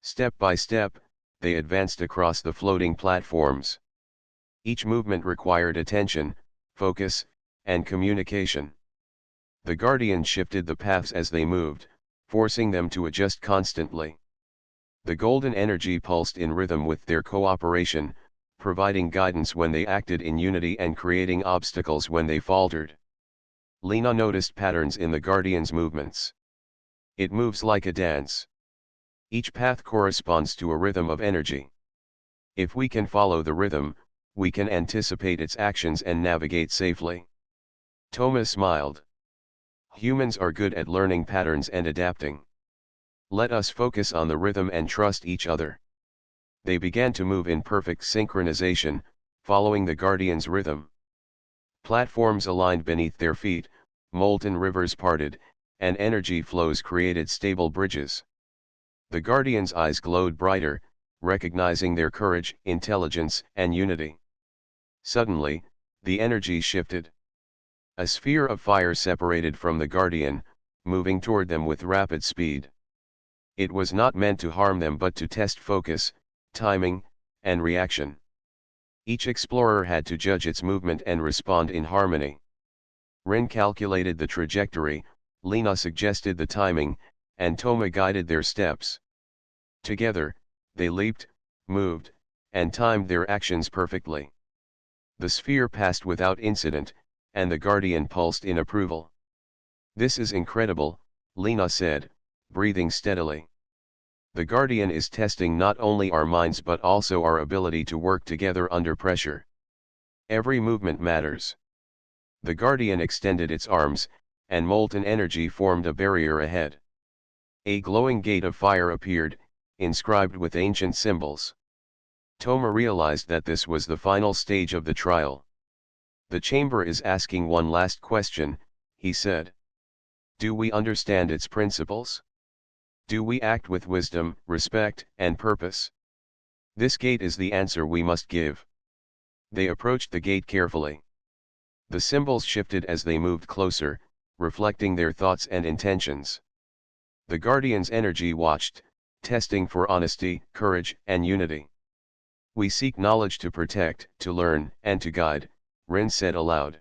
Step by step, they advanced across the floating platforms. Each movement required attention, focus, and communication. The Guardians shifted the paths as they moved, forcing them to adjust constantly. The golden energy pulsed in rhythm with their cooperation, providing guidance when they acted in unity and creating obstacles when they faltered. Lena noticed patterns in the Guardians' movements. It moves like a dance. Each path corresponds to a rhythm of energy. If we can follow the rhythm, we can anticipate its actions and navigate safely. Thomas smiled. Humans are good at learning patterns and adapting. Let us focus on the rhythm and trust each other. They began to move in perfect synchronization, following the Guardians' rhythm. Platforms aligned beneath their feet, molten rivers parted, and energy flows created stable bridges. The Guardians' eyes glowed brighter, recognizing their courage, intelligence, and unity. Suddenly, the energy shifted. A sphere of fire separated from the Guardian, moving toward them with rapid speed. It was not meant to harm them but to test focus, timing, and reaction. Each explorer had to judge its movement and respond in harmony. Rin calculated the trajectory, Lena suggested the timing, and Toma guided their steps. Together, they leaped, moved, and timed their actions perfectly. The sphere passed without incident, and the Guardian pulsed in approval. "This is incredible," Lena said, breathing steadily. "The Guardian is testing not only our minds but also our ability to work together under pressure. Every movement matters." The Guardian extended its arms, and molten energy formed a barrier ahead. A glowing gate of fire appeared, inscribed with ancient symbols. Toma realized that this was the final stage of the trial. "The chamber is asking one last question," he said. "Do we understand its principles? Do we act with wisdom, respect, and purpose? This gate is the answer we must give." They approached the gate carefully. The symbols shifted as they moved closer, reflecting their thoughts and intentions. The Guardian's energy watched, testing for honesty, courage, and unity. "We seek knowledge to protect, to learn, and to guide," Rin said aloud.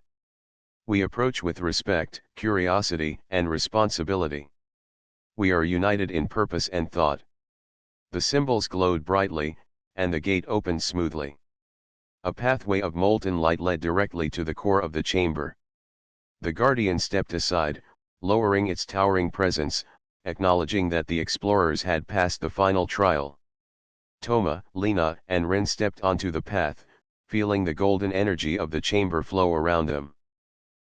"We approach with respect, curiosity, and responsibility. We are united in purpose and thought." The symbols glowed brightly, and the gate opened smoothly. A pathway of molten light led directly to the core of the chamber. The Guardian stepped aside, lowering its towering presence, acknowledging that the explorers had passed the final trial. Toma, Lena, and Rin stepped onto the path, feeling the golden energy of the chamber flow around them.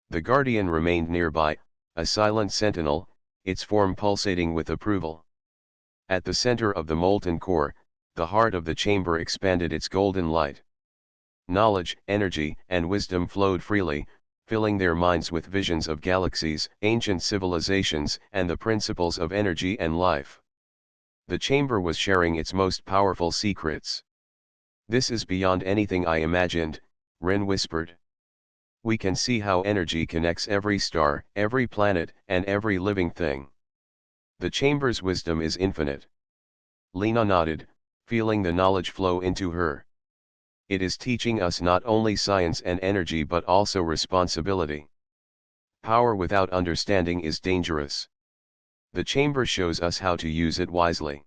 The Guardian remained nearby, a silent sentinel, its form pulsating with approval. At the center of the molten core, the heart of the chamber expanded its golden light. Knowledge, energy, and wisdom flowed freely, filling their minds with visions of galaxies, ancient civilizations, and the principles of energy and life. The chamber was sharing its most powerful secrets. "This is beyond anything I imagined," Rin whispered. "We can see how energy connects every star, every planet, and every living thing. The chamber's wisdom is infinite." Lena nodded, feeling the knowledge flow into her. "It is teaching us not only science and energy but also responsibility. Power without understanding is dangerous. The chamber shows us how to use it wisely."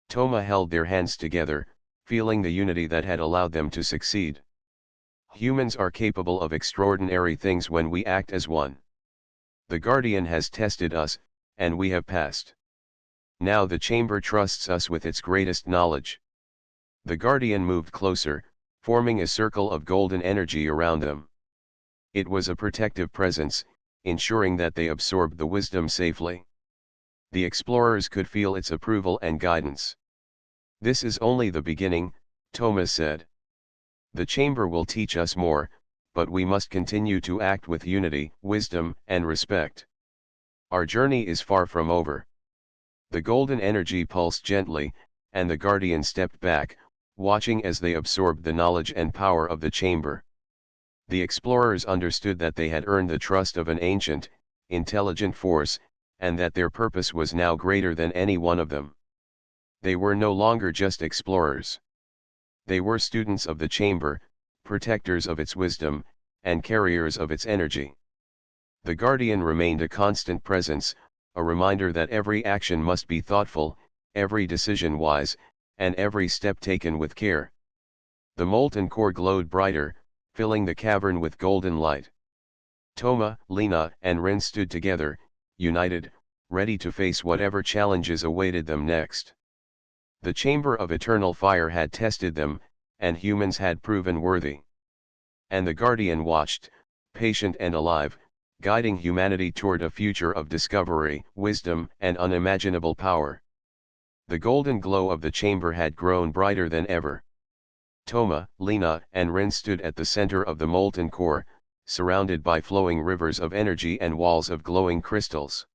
Toma held their hands together, feeling the unity that had allowed them to succeed. "Humans are capable of extraordinary things when we act as one. The Guardian has tested us, and we have passed. Now the chamber trusts us with its greatest knowledge." The Guardian moved closer, forming a circle of golden energy around them. It was a protective presence, ensuring that they absorbed the wisdom safely. The explorers could feel its approval and guidance. "This is only the beginning," Thomas said. "The chamber will teach us more, but we must continue to act with unity, wisdom, and respect. Our journey is far from over." The golden energy pulsed gently, and the Guardian stepped back, watching as they absorbed the knowledge and power of the chamber. The explorers understood that they had earned the trust of an ancient, intelligent force, and that their purpose was now greater than any one of them. They were no longer just explorers. They were students of the chamber, protectors of its wisdom, and carriers of its energy. The Guardian remained a constant presence, a reminder that every action must be thoughtful, every decision wise, and every step taken with care. The molten core glowed brighter, filling the cavern with golden light. Toma, Lena, and Rin stood together, united, ready to face whatever challenges awaited them next. The chamber of eternal fire had tested them, and humans had proven worthy. And the Guardian watched, patient and alive, guiding humanity toward a future of discovery, wisdom, and unimaginable power. The golden glow of the chamber had grown brighter than ever. Toma, Lena, and Rin stood at the center of the molten core, surrounded by flowing rivers of energy and walls of glowing crystals.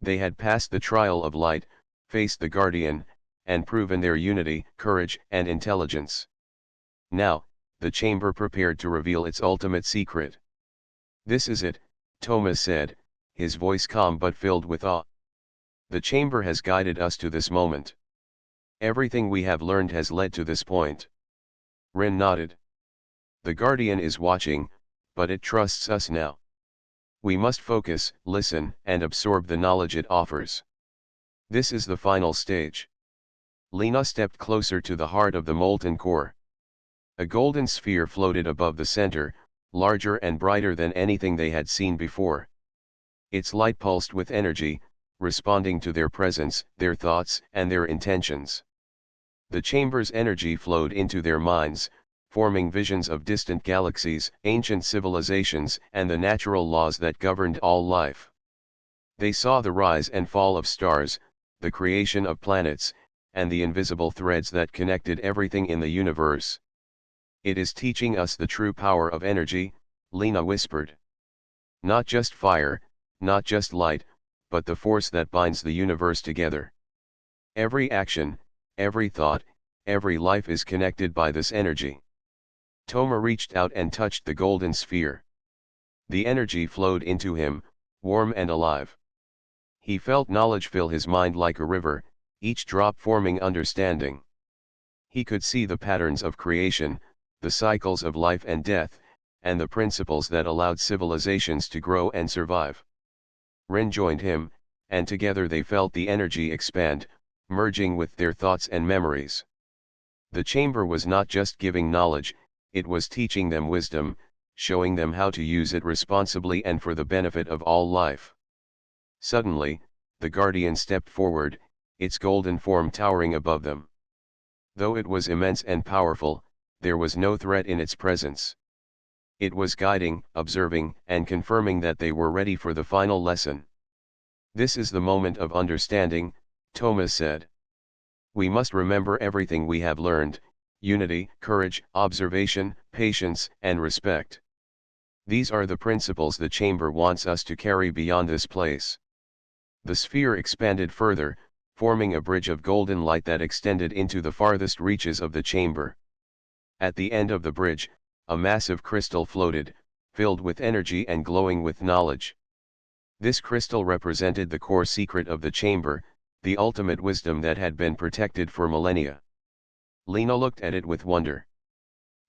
They had passed the trial of light, faced the Guardian, and proven their unity, courage, and intelligence. Now, the chamber prepared to reveal its ultimate secret. "This is it," Toma said, his voice calm but filled with awe. "The chamber has guided us to this moment. Everything we have learned has led to this point." Rin nodded. "The Guardian is watching, but it trusts us now. We must focus, listen, and absorb the knowledge it offers. This is the final stage." Lena stepped closer to the heart of the molten core. A golden sphere floated above the center, larger and brighter than anything they had seen before. Its light pulsed with energy, responding to their presence, their thoughts, and their intentions. The chamber's energy flowed into their minds, forming visions of distant galaxies, ancient civilizations, and the natural laws that governed all life. They saw the rise and fall of stars, the creation of planets, and the invisible threads that connected everything in the universe. "It is teaching us the true power of energy," Lena whispered. "Not just fire, not just light, but the force that binds the universe together. Every action, every thought, every life is connected by this energy." Toma reached out and touched the golden sphere. The energy flowed into him, warm and alive. He felt knowledge fill his mind like a river, each drop forming understanding. He could see the patterns of creation, the cycles of life and death, and the principles that allowed civilizations to grow and survive. Rin joined him, and together they felt the energy expand, merging with their thoughts and memories. The chamber was not just giving knowledge, it was teaching them wisdom, showing them how to use it responsibly and for the benefit of all life. Suddenly, the Guardian stepped forward, its golden form towering above them. Though it was immense and powerful, there was no threat in its presence. It was guiding, observing, and confirming that they were ready for the final lesson. "This is the moment of understanding," Toma said. "We must remember everything we have learned: unity, courage, observation, patience, and respect. These are the principles the chamber wants us to carry beyond this place." The sphere expanded further, forming a bridge of golden light that extended into the farthest reaches of the chamber. At the end of the bridge, a massive crystal floated, filled with energy and glowing with knowledge. This crystal represented the core secret of the chamber, the ultimate wisdom that had been protected for millennia. Lena looked at it with wonder.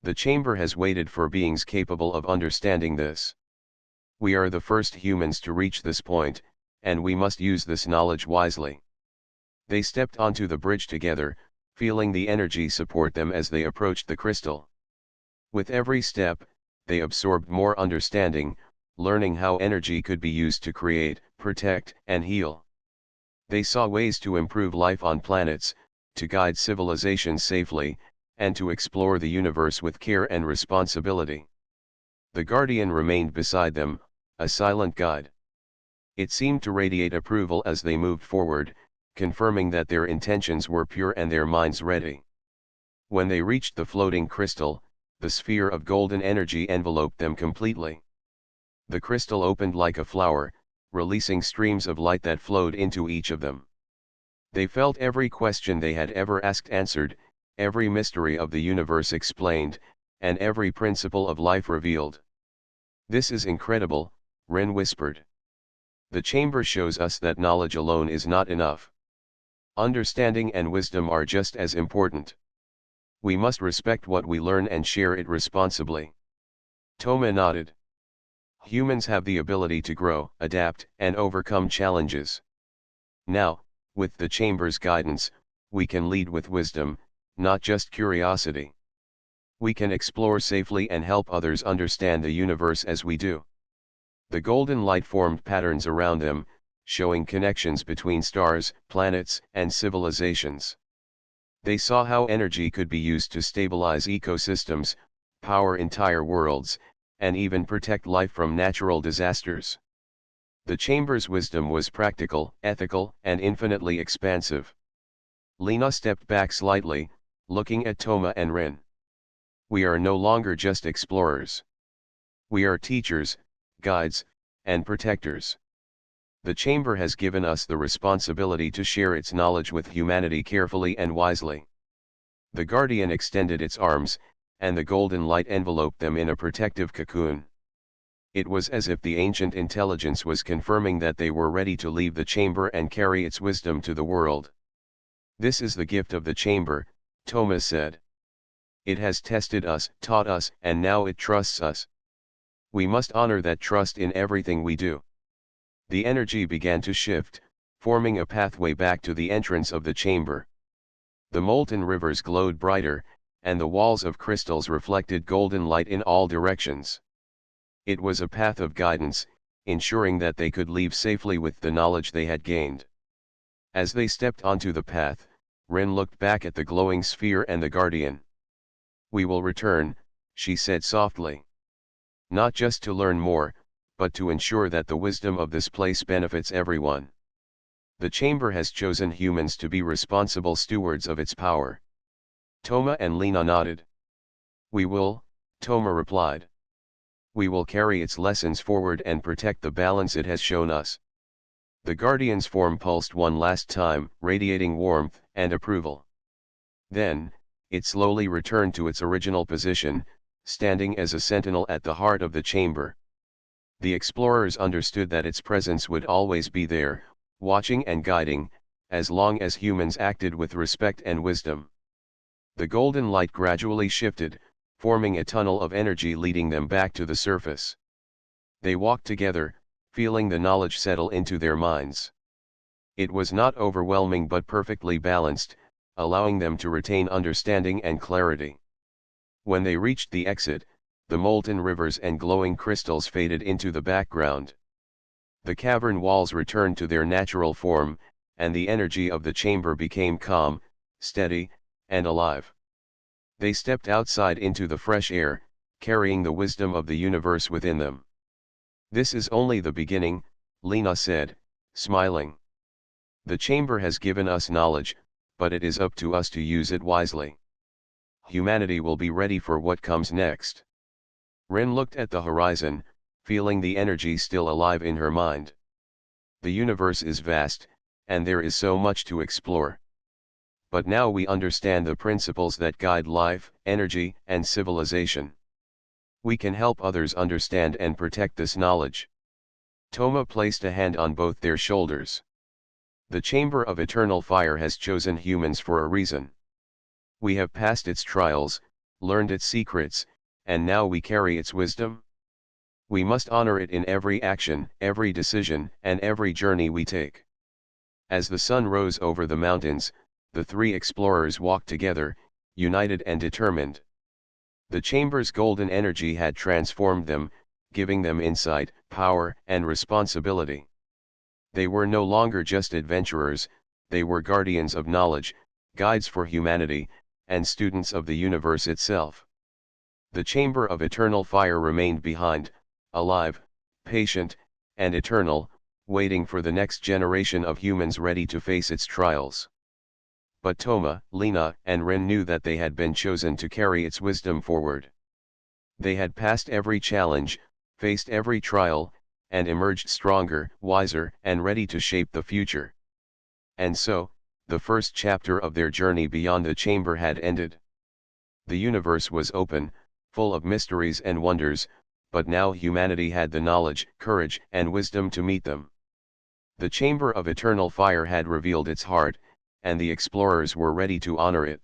"The chamber has waited for beings capable of understanding this. We are the first humans to reach this point, and we must use this knowledge wisely." They stepped onto the bridge together, feeling the energy support them as they approached the crystal. With every step, they absorbed more understanding, learning how energy could be used to create, protect, and heal. They saw ways to improve life on planets, to guide civilizations safely, and to explore the universe with care and responsibility. The Guardian remained beside them, a silent guide. It seemed to radiate approval as they moved forward, confirming that their intentions were pure and their minds ready. When they reached the floating crystal, the sphere of golden energy enveloped them completely. The crystal opened like a flower, releasing streams of light that flowed into each of them. They felt every question they had ever asked answered, every mystery of the universe explained, and every principle of life revealed. This is incredible, Ren whispered. The chamber shows us that knowledge alone is not enough. Understanding and wisdom are just as important. We must respect what we learn and share it responsibly. Toma nodded. Humans have the ability to grow, adapt, and overcome challenges. Now, with the chamber's guidance, we can lead with wisdom, not just curiosity. We can explore safely and help others understand the universe as we do. The golden light formed patterns around them, showing connections between stars, planets, and civilizations. They saw how energy could be used to stabilize ecosystems, power entire worlds, and even protect life from natural disasters. The chamber's wisdom was practical, ethical, and infinitely expansive. Lena stepped back slightly, looking at Toma and Ren. We are no longer just explorers. We are teachers, guides, and protectors. The chamber has given us the responsibility to share its knowledge with humanity carefully and wisely. The guardian extended its arms, and the golden light enveloped them in a protective cocoon. It was as if the ancient intelligence was confirming that they were ready to leave the chamber and carry its wisdom to the world. This is the gift of the chamber, Toma said. It has tested us, taught us, and now it trusts us. We must honor that trust in everything we do. The energy began to shift, forming a pathway back to the entrance of the chamber. The molten rivers glowed brighter, and the walls of crystals reflected golden light in all directions. It was a path of guidance, ensuring that they could leave safely with the knowledge they had gained. As they stepped onto the path, Ren looked back at the glowing sphere and the guardian. "We will return," she said softly. "Not just to learn more, but to ensure that the wisdom of this place benefits everyone. The chamber has chosen humans to be responsible stewards of its power." Toma and Lena nodded. "We will," Toma replied. "We will carry its lessons forward and protect the balance it has shown us." The guardian's form pulsed one last time, radiating warmth and approval. Then, it slowly returned to its original position, standing as a sentinel at the heart of the chamber. The explorers understood that its presence would always be there, watching and guiding, as long as humans acted with respect and wisdom. The golden light gradually shifted, forming a tunnel of energy leading them back to the surface. They walked together, feeling the knowledge settle into their minds. It was not overwhelming but perfectly balanced, allowing them to retain understanding and clarity. When they reached the exit, the molten rivers and glowing crystals faded into the background. The cavern walls returned to their natural form, and the energy of the chamber became calm, steady, and alive. They stepped outside into the fresh air, carrying the wisdom of the universe within them. "This is only the beginning," Lena said, smiling. "The chamber has given us knowledge, but it is up to us to use it wisely. Humanity will be ready for what comes next." Ren looked at the horizon, feeling the energy still alive in her mind. The universe is vast, and there is so much to explore. But now we understand the principles that guide life, energy, and civilization. We can help others understand and protect this knowledge. Toma placed a hand on both their shoulders. "The Chamber of Eternal Fire has chosen humans for a reason. We have passed its trials, learned its secrets, and now we carry its wisdom. We must honor it in every action, every decision, and every journey we take." As the sun rose over the mountains, the three explorers walked together, united and determined. The chamber's golden energy had transformed them, giving them insight, power, and responsibility. They were no longer just adventurers, they were guardians of knowledge, guides for humanity, and students of the universe itself. The Chamber of Eternal Fire remained behind, alive, patient, and eternal, waiting for the next generation of humans ready to face its trials. But Toma, Lena, and Ren knew that they had been chosen to carry its wisdom forward. They had passed every challenge, faced every trial, and emerged stronger, wiser, and ready to shape the future. And so, the first chapter of their journey beyond the chamber had ended. The universe was open, full of mysteries and wonders, but now humanity had the knowledge, courage, and wisdom to meet them. The chamber of eternal fire had revealed its heart, and the explorers were ready to honor it.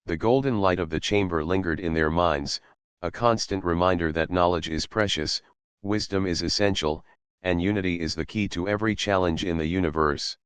The golden light of the chamber lingered in their minds, a constant reminder that knowledge is precious, wisdom is essential, and unity is the key to every challenge in the universe.